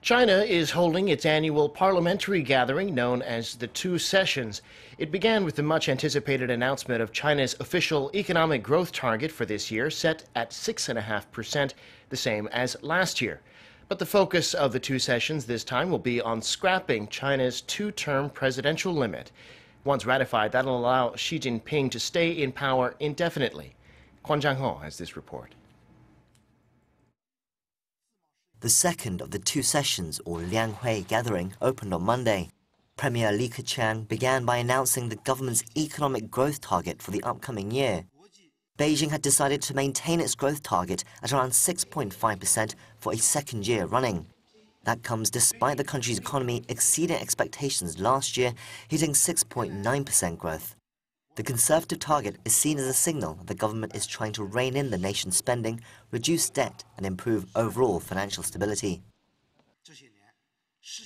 China is holding its annual parliamentary gathering known as the Two Sessions. It began with the much-anticipated announcement of China's official economic growth target for this year, set at 6.5%, the same as last year. But the focus of the Two Sessions this time will be on scrapping China's two-term presidential limit. Once ratified, that'll allow Xi Jingping to stay in power indefinitely. Kwon Jang-ho has this report. The second of the Two Sessions, or Liang Hui gathering, opened on Monday. Premier Li Keqiang began by announcing the government's economic growth target for the upcoming year. Beijing had decided to maintain its growth target at around 6.5% for a second year running. That comes despite the country's economy exceeding expectations last year, hitting 6.9% growth. The conservative target is seen as a signal that the government is trying to rein in the nation's spending, reduce debt, and improve overall financial stability.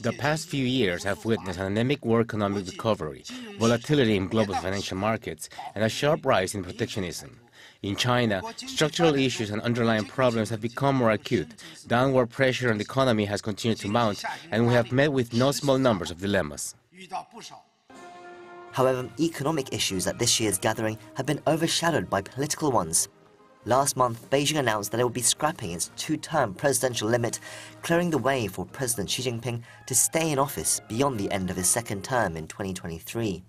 The past few years have witnessed an anemic world economic recovery, volatility in global financial markets, and a sharp rise in protectionism. In China, structural issues and underlying problems have become more acute. Downward pressure on the economy has continued to mount, and we have met with no small numbers of dilemmas. However, economic issues at this year's gathering have been overshadowed by political ones. Last month, Beijing announced that it would be scrapping its two-term presidential limit, clearing the way for President Xi Jinping to stay in office beyond the end of his second term in 2023.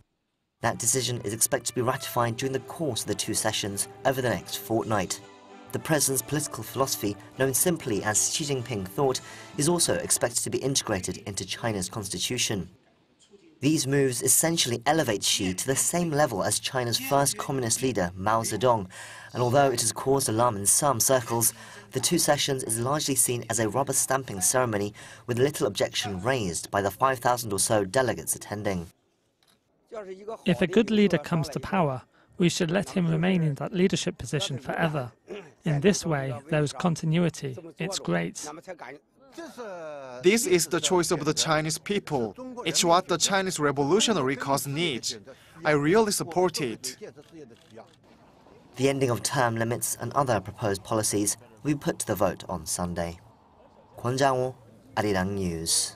That decision is expected to be ratified during the course of the Two Sessions over the next fortnight. The president's political philosophy, known simply as Xi Jinping thought, is also expected to be integrated into China's constitution. These moves essentially elevate Xi to the same level as China's first communist leader, Mao Zedong, and although it has caused alarm in some circles, the Two Sessions is largely seen as a rubber-stamping ceremony with little objection raised by the 5,000 or so delegates attending. If a good leader comes to power, we should let him remain in that leadership position forever. In this way, there is continuity. It's great. This is the choice of the Chinese people. It's what the Chinese revolutionary cause needs. I really support it. The ending of term limits and other proposed policies will be put to the vote on Sunday. Kwon Jang-ho, Arirang News.